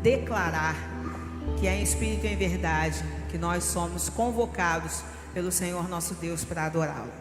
declarar que é em espírito e em verdade que nós somos convocados pelo Senhor nosso Deus para adorá-lo.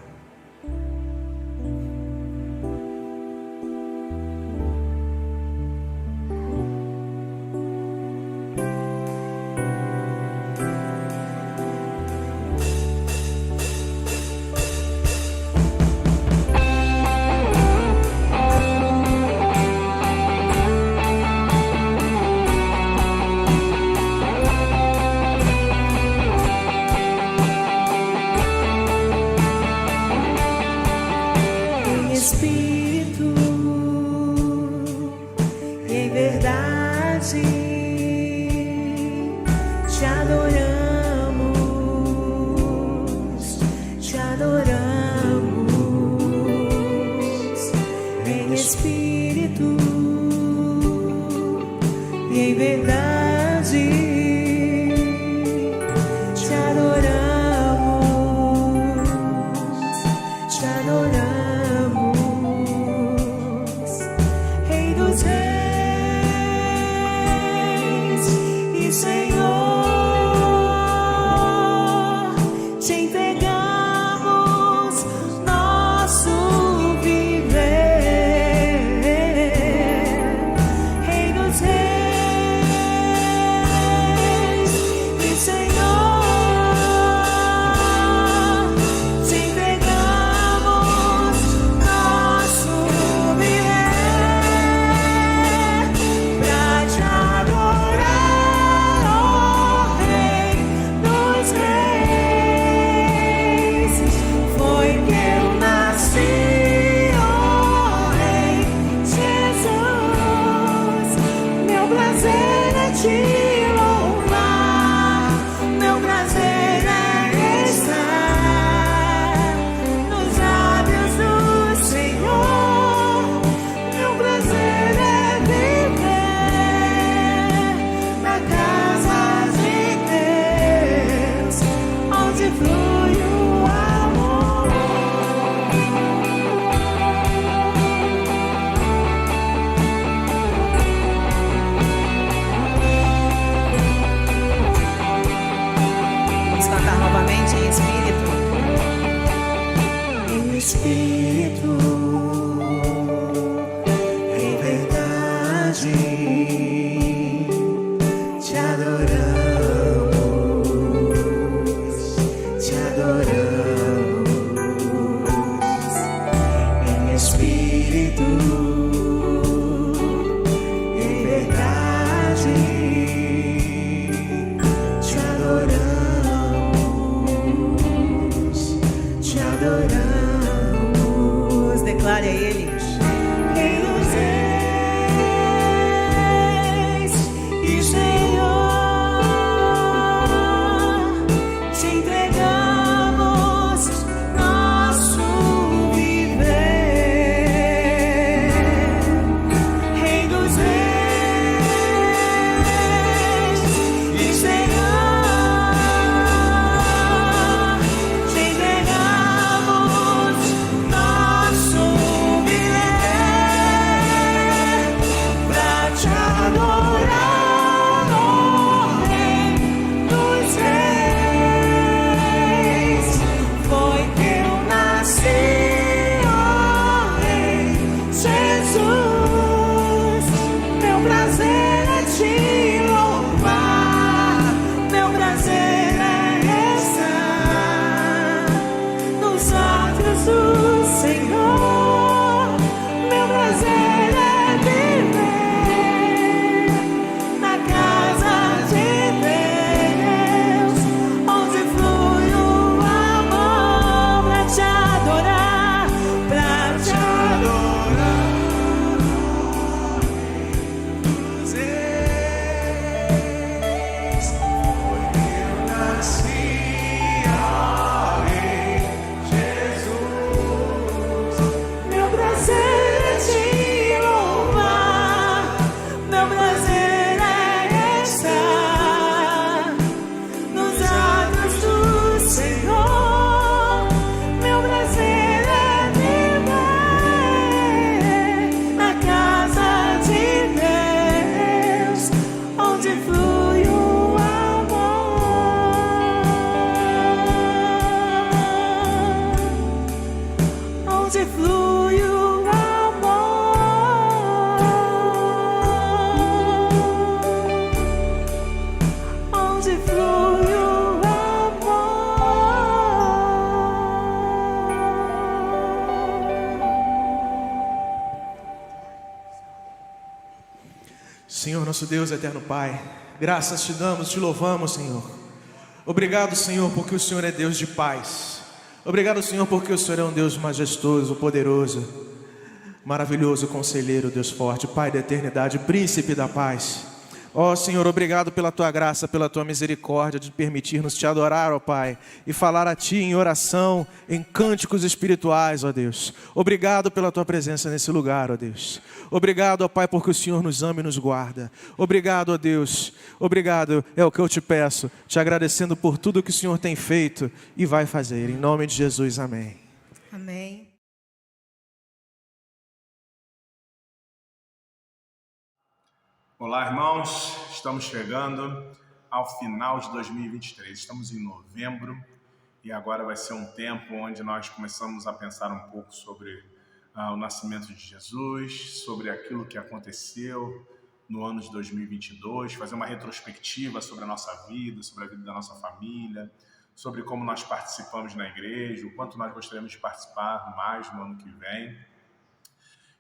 Senhor, nosso Deus, eterno Pai, graças te damos, te louvamos, Senhor. Obrigado, Senhor, porque o Senhor é Deus de paz. Obrigado, Senhor, porque o Senhor é um Deus majestoso, poderoso, maravilhoso, conselheiro, Deus forte, Pai da eternidade, príncipe da paz. Ó Senhor, obrigado pela tua graça, pela tua misericórdia de permitir-nos te adorar, ó Pai, e falar a ti em oração, em cânticos espirituais, ó Deus. Obrigado pela tua presença nesse lugar, ó Deus. Obrigado, ó Pai, porque o Senhor nos ama e nos guarda. Obrigado, ó Deus. Obrigado, é o que eu te peço, te agradecendo por tudo que o Senhor tem feito e vai fazer. Em nome de Jesus, amém. Amém. Olá, irmãos, estamos chegando ao final de 2023, estamos em novembro e agora vai ser um tempo onde nós começamos a pensar um pouco sobre o nascimento de Jesus, sobre aquilo que aconteceu no ano de 2022, fazer uma retrospectiva sobre a nossa vida, sobre a vida da nossa família, sobre como nós participamos na igreja, o quanto nós gostaríamos de participar mais no ano que vem.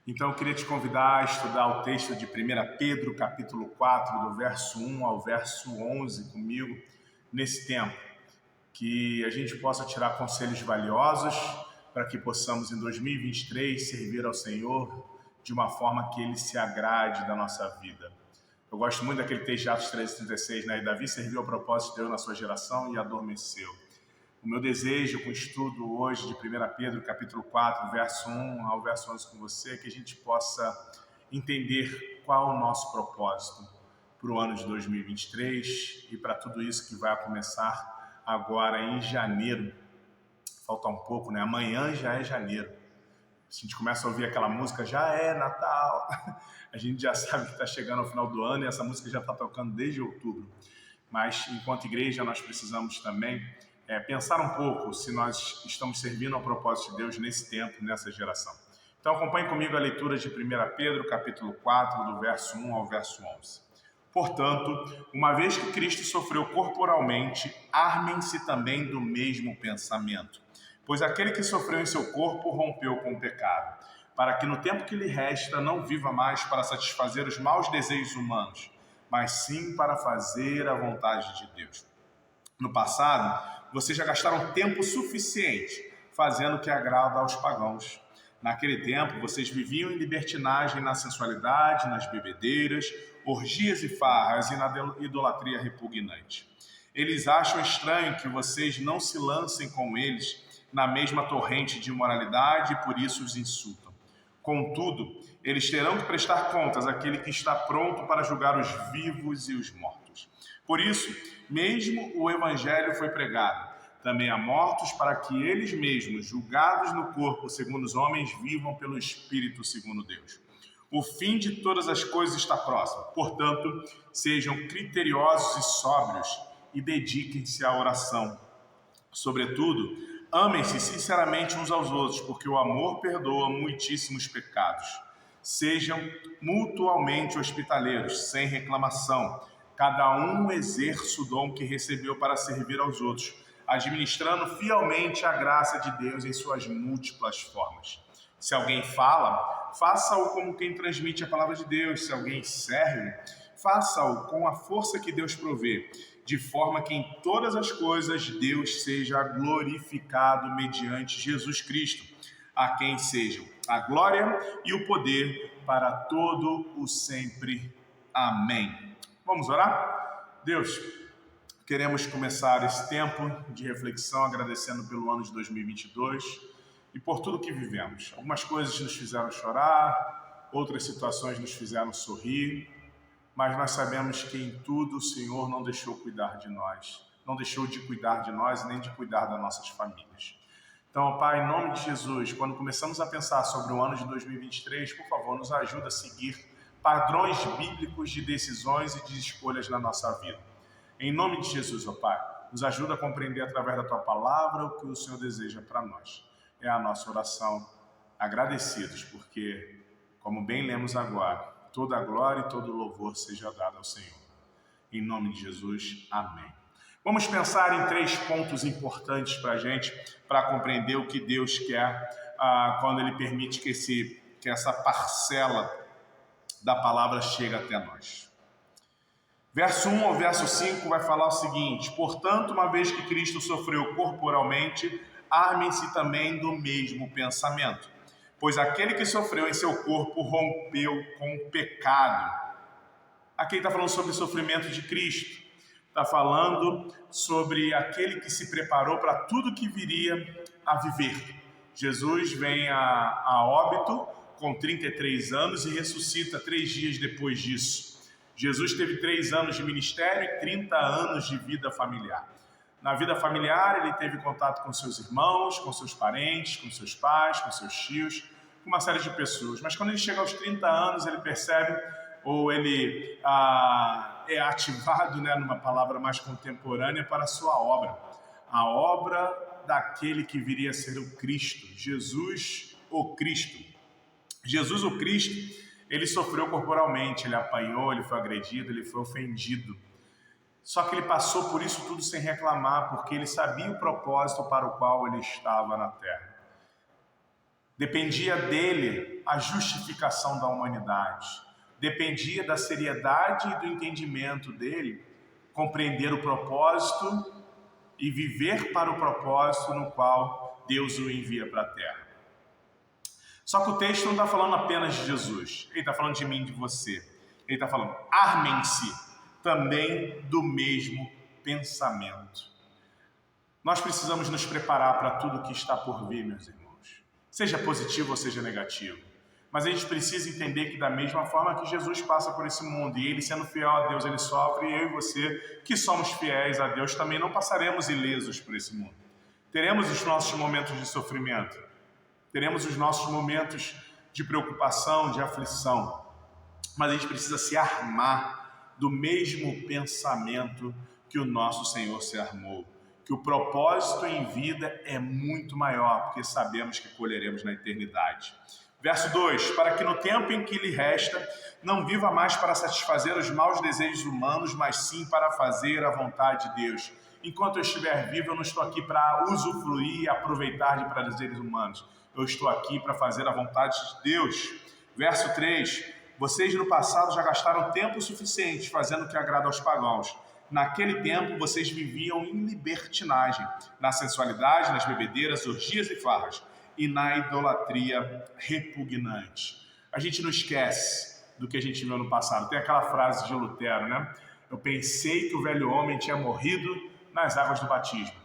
Então eu queria te convidar a estudar o texto de 1 Pedro, capítulo 4, do verso 1 ao verso 11 comigo, nesse tempo. Que a gente possa tirar conselhos valiosos para que possamos em 2023 servir ao Senhor de uma forma que Ele se agrade da nossa vida. Eu gosto muito daquele texto de Atos 13:36, né? E Davi serviu ao propósito de Deus na sua geração e adormeceu. O meu desejo com o estudo hoje de 1 Pedro, capítulo 4, verso 1 ao verso 11 com você, é que a gente possa entender qual é o nosso propósito para o ano de 2023 e para tudo isso que vai começar agora em janeiro. Falta um pouco, né? Amanhã já é janeiro. A gente começa a ouvir aquela música, já é Natal. A gente já sabe que está chegando ao final do ano e essa música já está tocando desde outubro. Mas, enquanto igreja, nós precisamos também pensar um pouco se nós estamos servindo ao propósito de Deus nesse tempo, nessa geração. Então acompanhe comigo a leitura de 1 Pedro, capítulo 4, do verso 1 ao verso 11. Portanto, uma vez que Cristo sofreu corporalmente, armem-se também do mesmo pensamento. Pois aquele que sofreu em seu corpo rompeu com o pecado, para que no tempo que lhe resta não viva mais para satisfazer os maus desejos humanos, mas sim para fazer a vontade de Deus. No passado, vocês já gastaram tempo suficiente fazendo o que agrada aos pagãos. Naquele tempo, vocês viviam em libertinagem na sensualidade, nas bebedeiras, orgias e farras e na idolatria repugnante. Eles acham estranho que vocês não se lancem com eles na mesma torrente de imoralidade e por isso os insultam. Contudo, eles terão que prestar contas àquele que está pronto para julgar os vivos e os mortos. Por isso, mesmo o evangelho foi pregado também a mortos, para que eles mesmos, julgados no corpo segundo os homens, vivam pelo Espírito segundo Deus. O fim de todas as coisas está próximo. Portanto, sejam criteriosos e sóbrios e dediquem-se à oração. Sobretudo, amem-se sinceramente uns aos outros, porque o amor perdoa muitíssimos pecados. Sejam mutuamente hospitaleiros, sem reclamação. Cada um exerça o dom que recebeu para servir aos outros, administrando fielmente a graça de Deus em suas múltiplas formas. Se alguém fala, faça-o como quem transmite a palavra de Deus. Se alguém serve, faça-o com a força que Deus provê, de forma que em todas as coisas Deus seja glorificado mediante Jesus Cristo, a quem sejam a glória e o poder para todo o sempre. Amém. Vamos orar? Deus, queremos começar esse tempo de reflexão agradecendo pelo ano de 2022 e por tudo que vivemos. Algumas coisas nos fizeram chorar, outras situações nos fizeram sorrir, mas nós sabemos que em tudo o Senhor não deixou cuidar de nós, não deixou de cuidar de nós nem de cuidar das nossas famílias. Então, Pai, em nome de Jesus, quando começamos a pensar sobre o ano de 2023, por favor, nos ajuda a seguir padrões bíblicos de decisões e de escolhas na nossa vida. Em nome de Jesus, ó Pai, nos ajuda a compreender através da Tua palavra o que o Senhor deseja para nós. É a nossa oração, agradecidos, porque, como bem lemos agora, toda a glória e todo o louvor seja dado ao Senhor. Em nome de Jesus, amém. Vamos pensar em 3 pontos importantes para a gente, para compreender o que Deus quer quando Ele permite que essa parcela da palavra chegue até nós. Verso 1 ao verso 5 vai falar o seguinte: portanto, uma vez que Cristo sofreu corporalmente, armem-se também do mesmo pensamento. Pois aquele que sofreu em seu corpo rompeu com o pecado. Aqui está falando sobre o sofrimento de Cristo. Está falando sobre aquele que se preparou para tudo que viria a viver. Jesus vem a óbito com 33 anos e ressuscita 3 dias depois disso. Jesus teve 3 anos de ministério e 30 anos de vida familiar. Na vida familiar, ele teve contato com seus irmãos, com seus parentes, com seus pais, com seus tios, com uma série de pessoas. Mas quando ele chega aos 30 anos, ele percebe, ou ele é ativado, né, numa palavra mais contemporânea, para a sua obra. A obra daquele que viria a ser o Cristo, Jesus o Cristo. Jesus o Cristo, ele sofreu corporalmente, ele apanhou, ele foi agredido, ele foi ofendido. Só que ele passou por isso tudo sem reclamar, porque ele sabia o propósito para o qual ele estava na terra. Dependia dele a justificação da humanidade. Dependia da seriedade e do entendimento dele compreender o propósito e viver para o propósito no qual Deus o envia para a terra. Só que o texto não está falando apenas de Jesus, ele está falando de mim e de você. Ele está falando, armem-se também do mesmo pensamento. Nós precisamos nos preparar para tudo que está por vir, meus irmãos. Seja positivo ou seja negativo. Mas a gente precisa entender que da mesma forma que Jesus passa por esse mundo, e ele sendo fiel a Deus, ele sofre, e eu e você, que somos fiéis a Deus, também não passaremos ilesos por esse mundo. Teremos os nossos momentos de sofrimento, teremos os nossos momentos de preocupação, de aflição, mas a gente precisa se armar do mesmo pensamento que o nosso Senhor se armou, que o propósito em vida é muito maior, porque sabemos que colheremos na eternidade. Verso 2, para que no tempo em que lhe resta, não viva mais para satisfazer os maus desejos humanos, mas sim para fazer a vontade de Deus. Enquanto eu estiver vivo, eu não estou aqui para usufruir e aproveitar de prazeres humanos. Eu estou aqui para fazer a vontade de Deus. Verso 3, vocês no passado já gastaram tempo suficiente fazendo o que agrada aos pagãos. Naquele tempo, vocês viviam em libertinagem, na sensualidade, nas bebedeiras, orgias e farras, e na idolatria repugnante. A gente não esquece do que a gente viu no passado. Tem aquela frase de Lutero, né? Eu pensei que o velho homem tinha morrido nas águas do batismo,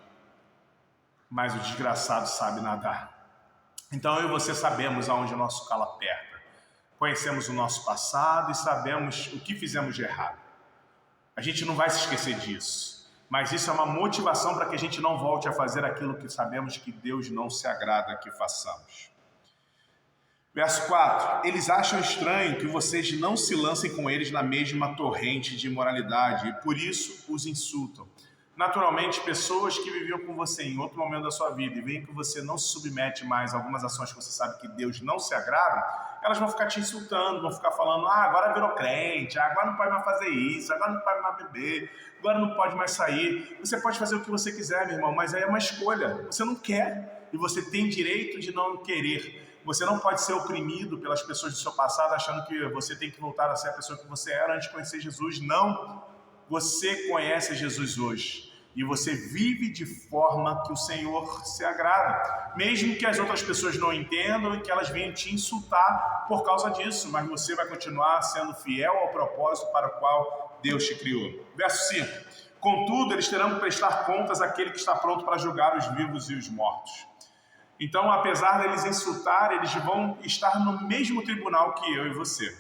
mas o desgraçado sabe nadar. Então eu e você sabemos aonde o nosso calo aperta. Conhecemos o nosso passado e sabemos o que fizemos de errado. A gente não vai se esquecer disso. Mas isso é uma motivação para que a gente não volte a fazer aquilo que sabemos que Deus não se agrada que façamos. Verso 4. Eles acham estranho que vocês não se lancem com eles na mesma torrente de imoralidade e por isso os insultam. Naturalmente, pessoas que viviam com você em outro momento da sua vida e veem que você não se submete mais a algumas ações que você sabe que Deus não se agrada, elas vão ficar te insultando, vão ficar falando, agora virou crente, agora não pode mais fazer isso, agora não pode mais beber, agora não pode mais sair. Você pode fazer o que você quiser, meu irmão, mas aí é uma escolha. Você não quer e você tem direito de não querer. Você não pode ser oprimido pelas pessoas do seu passado achando que você tem que voltar a ser a pessoa que você era antes de conhecer Jesus. Não. Você conhece Jesus hoje e você vive de forma que o Senhor se agrada, mesmo que as outras pessoas não entendam e que elas venham te insultar por causa disso, mas você vai continuar sendo fiel ao propósito para o qual Deus te criou. Verso 5. Contudo, eles terão que prestar contas àquele que está pronto para julgar os vivos e os mortos. Então, apesar deles insultar, eles vão estar no mesmo tribunal que eu e você.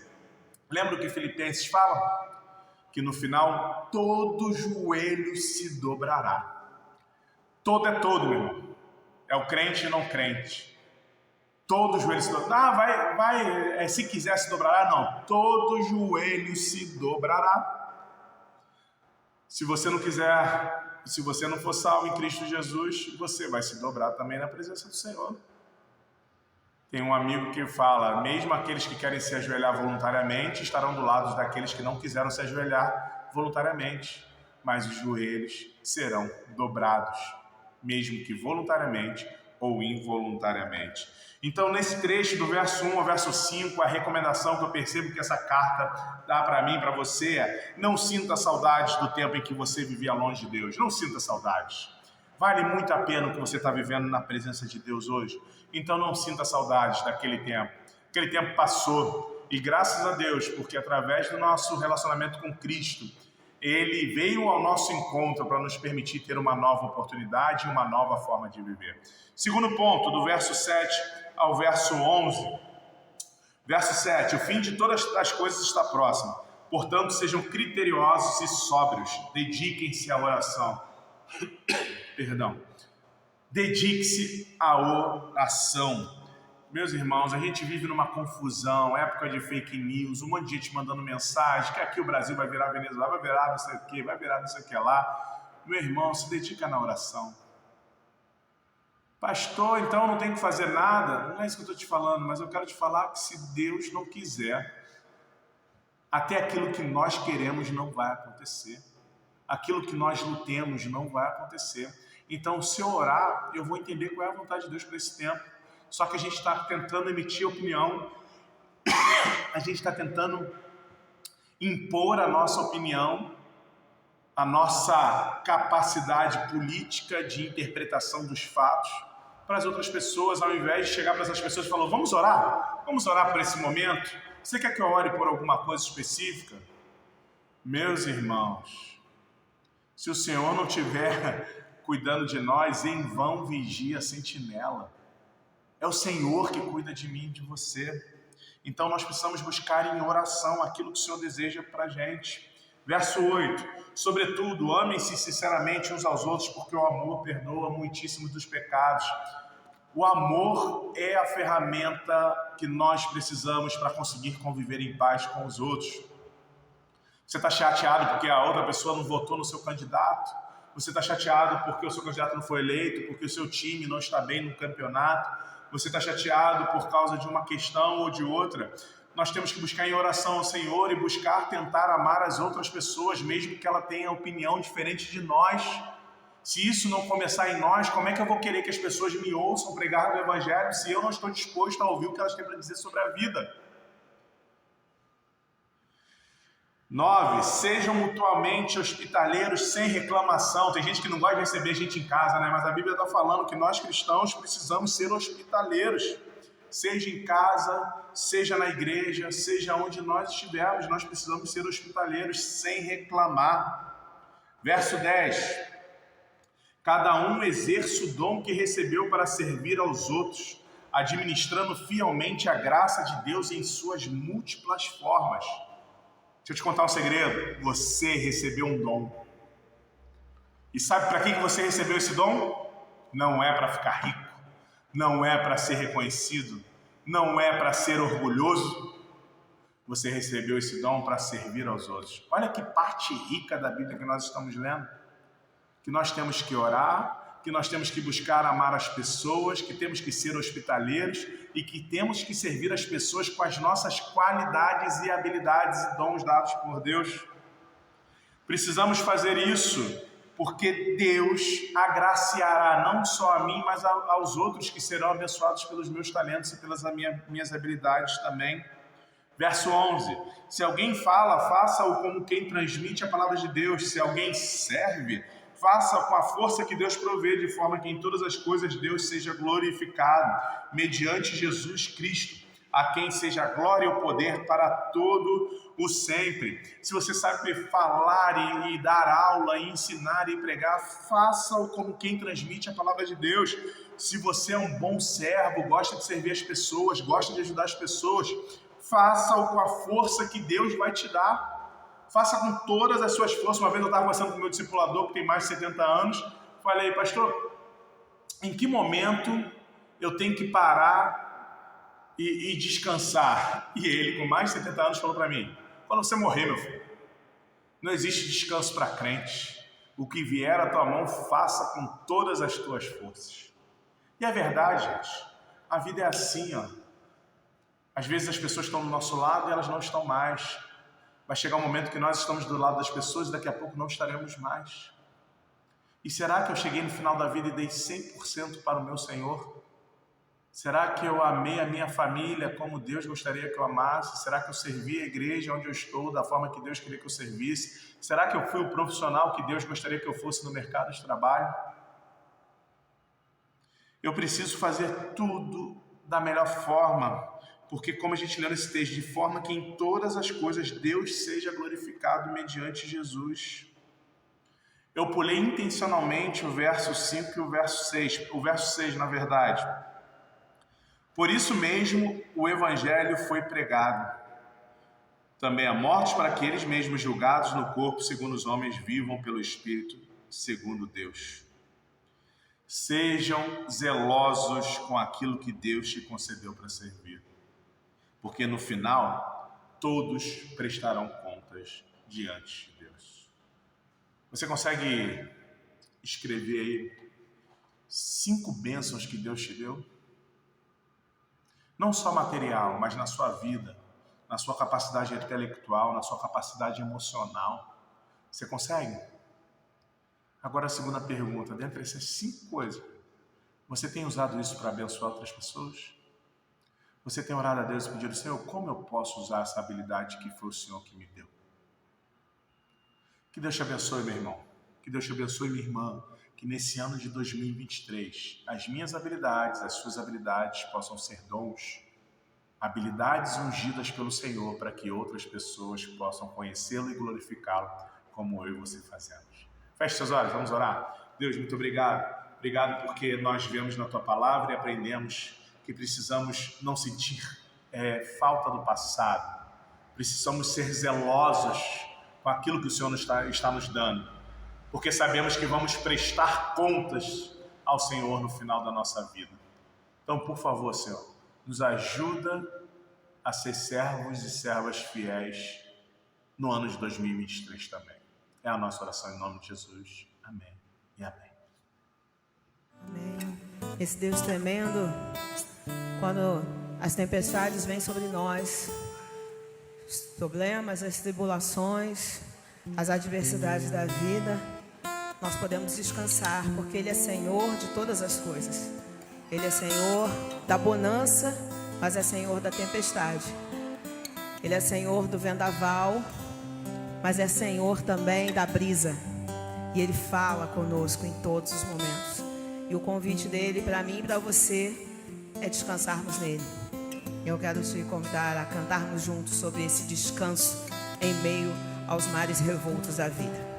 Lembra o que Filipenses fala? Que no final todo joelho se dobrará. Todo é todo, meu irmão. É o crente e não crente. Todo joelho se dobrará. Se quiser se dobrará, não. Todo joelho se dobrará. Se você não quiser, se você não for salvo em Cristo Jesus, você vai se dobrar também na presença do Senhor. Tem um amigo que fala, mesmo aqueles que querem se ajoelhar voluntariamente estarão do lado daqueles que não quiseram se ajoelhar voluntariamente, mas os joelhos serão dobrados, mesmo que voluntariamente ou involuntariamente. Então, nesse trecho do verso 1 ao verso 5, a recomendação que eu percebo que essa carta dá para mim, para você, é: não sinta saudades do tempo em que você vivia longe de Deus. Não sinta saudades. Vale muito a pena o que você está vivendo na presença de Deus hoje. Então, não sinta saudades daquele tempo. Aquele tempo passou. E graças a Deus, porque através do nosso relacionamento com Cristo, Ele veio ao nosso encontro para nos permitir ter uma nova oportunidade e uma nova forma de viver. Segundo ponto, do verso 7 ao verso 11. Verso 7, o fim de todas as coisas está próximo. Portanto, sejam criteriosos e sóbrios. Dediquem-se à oração. Perdão. Dedique-se à oração. Meus irmãos, a gente vive numa confusão, época de fake news, um monte de gente mandando mensagem, que aqui o Brasil vai virar Venezuela, vai virar não sei o que, vai virar não sei o que lá. Meu irmão, se dedica na oração. Pastor, então não tem que fazer nada? Não é isso que eu estou te falando, mas eu quero te falar que se Deus não quiser, até aquilo que nós queremos não vai acontecer. Aquilo que nós lutemos não vai acontecer. Então, se eu orar, eu vou entender qual é a vontade de Deus para esse tempo. Só que a gente está tentando emitir opinião, a gente está tentando impor a nossa opinião, a nossa capacidade política de interpretação dos fatos para as outras pessoas, ao invés de chegar para essas pessoas e falar: vamos orar por esse momento? Você quer que eu ore por alguma coisa específica? Meus irmãos, se o Senhor não estiver cuidando de nós, em vão vigia a sentinela. É o Senhor que cuida de mim e de você. Então nós precisamos buscar em oração aquilo que o Senhor deseja para a gente. Verso 8. Sobretudo, amem-se sinceramente uns aos outros, porque o amor perdoa muitíssimos dos pecados. O amor é a ferramenta que nós precisamos para conseguir conviver em paz com os outros. Você está chateado porque a outra pessoa não votou no seu candidato? Você está chateado porque o seu candidato não foi eleito, porque o seu time não está bem no campeonato? Você está chateado por causa de uma questão ou de outra? Nós temos que buscar em oração ao Senhor e buscar tentar amar as outras pessoas, mesmo que ela tenha opinião diferente de nós. Se isso não começar em nós, como é que eu vou querer que as pessoas me ouçam pregar o Evangelho se eu não estou disposto a ouvir o que elas têm para dizer sobre a vida? 9. Sejam mutuamente hospitaleiros sem reclamação. Tem gente que não gosta de receber gente em casa, né? Mas a Bíblia está falando que nós cristãos precisamos ser hospitaleiros. Seja em casa, seja na igreja, seja onde nós estivermos, nós precisamos ser hospitaleiros sem reclamar. Verso 10. Cada um exerça o dom que recebeu para servir aos outros, administrando fielmente a graça de Deus em suas múltiplas formas. Deixa eu te contar um segredo. Você recebeu um dom. E sabe para que você recebeu esse dom? Não é para ficar rico. Não é para ser reconhecido. Não é para ser orgulhoso. Você recebeu esse dom para servir aos outros. Olha que parte rica da Bíblia que nós estamos lendo. Que nós temos que orar, que nós temos que buscar amar as pessoas, que temos que ser hospitaleiros e que temos que servir as pessoas com as nossas qualidades e habilidades e dons dados por Deus. Precisamos fazer isso porque Deus agraciará não só a mim, mas aos outros que serão abençoados pelos meus talentos e pelas minhas habilidades também. Verso 11. Se alguém fala, faça-o como quem transmite a palavra de Deus. Se alguém serve, faça com a força que Deus provê, de forma que em todas as coisas Deus seja glorificado, mediante Jesus Cristo, a quem seja a glória e o poder para todo o sempre. Se você sabe falar e dar aula, e ensinar e pregar, faça-o como quem transmite a palavra de Deus. Se você é um bom servo, gosta de servir as pessoas, gosta de ajudar as pessoas, faça-o com a força que Deus vai te dar. Faça com todas as suas forças. Uma vez eu estava conversando com o meu discipulador, que tem mais de 70 anos. Falei: pastor, em que momento eu tenho que parar e descansar? E ele, com mais de 70 anos, falou para mim: quando você morrer, meu filho, não existe descanso para crente. O que vier à tua mão, faça com todas as tuas forças. E é verdade, gente. A vida é assim, ó. Às vezes as pessoas estão do nosso lado e elas não estão mais. Vai chegar um momento que nós estamos do lado das pessoas e daqui a pouco não estaremos mais. E será que eu cheguei no final da vida e dei 100% para o meu Senhor? Será que eu amei a minha família como Deus gostaria que eu amasse? Será que eu servi a igreja onde eu estou da forma que Deus queria que eu servisse? Será que eu fui o profissional que Deus gostaria que eu fosse no mercado de trabalho? Eu preciso fazer tudo da melhor forma, porque como a gente lê nesse texto, de forma que em todas as coisas Deus seja glorificado mediante Jesus. Eu pulei intencionalmente o verso 5 e o verso 6. O verso 6, na verdade. Por isso mesmo o evangelho foi pregado. Também a morte para que eles mesmos julgados no corpo, segundo os homens, vivam pelo Espírito, segundo Deus. Sejam zelosos com aquilo que Deus te concedeu para servir. Porque no final, todos prestarão contas diante de Deus. Você consegue escrever aí 5 bênçãos que Deus te deu? Não só material, mas na sua vida, na sua capacidade intelectual, na sua capacidade emocional. Você consegue? Agora a segunda pergunta, dentre essas 5 coisas, você tem usado isso para abençoar outras pessoas? Você tem orado a Deus e pedido, Senhor, como eu posso usar essa habilidade que foi o Senhor que me deu? Que Deus te abençoe, meu irmão. Que Deus te abençoe, minha irmã. Que nesse ano de 2023, as minhas habilidades, as suas habilidades possam ser dons, habilidades ungidas pelo Senhor, para que outras pessoas possam conhecê-lo e glorificá-lo, como eu e você fazemos. Feche seus olhos, vamos orar. Deus, muito obrigado. Obrigado porque nós vemos na Tua Palavra e aprendemos que precisamos não sentir falta do passado. Precisamos ser zelosos com aquilo que o Senhor está nos dando. Porque sabemos que vamos prestar contas ao Senhor no final da nossa vida. Então, por favor, Senhor, nos ajuda a ser servos e servas fiéis no ano de 2023 também. É a nossa oração em nome de Jesus. Amém e amém. Amém. Esse Deus tremendo, quando as tempestades vêm sobre nós, os problemas, as tribulações, as adversidades da vida, nós podemos descansar, porque Ele é Senhor de todas as coisas. Ele é Senhor da bonança, mas é Senhor da tempestade. Ele é Senhor do vendaval, mas é Senhor também da brisa. E Ele fala conosco em todos os momentos. E o convite dele para mim e para você é descansarmos nele. Eu quero te convidar a cantarmos juntos sobre esse descanso em meio aos mares revoltos da vida.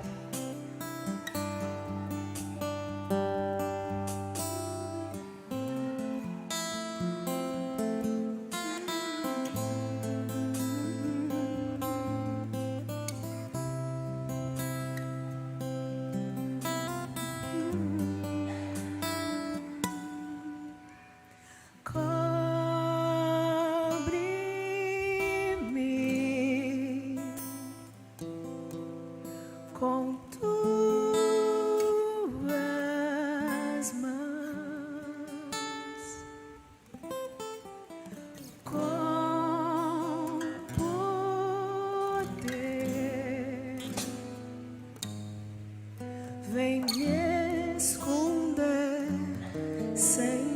Com tuas mãos, com poder, vem me esconder, Senhor.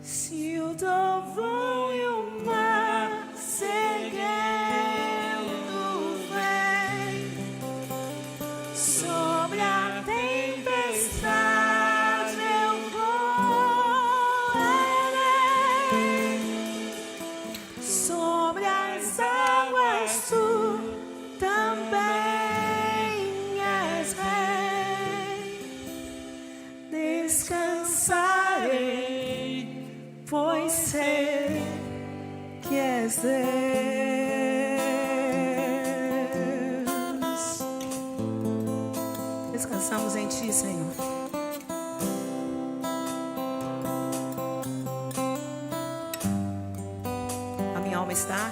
Se o trovão e o mar seguem sobre a tempestade, eu voarei. Sobre as águas tu também és rei. Descansarei, pois sei que és Deus. Descansamos em Ti, Senhor. A minha alma está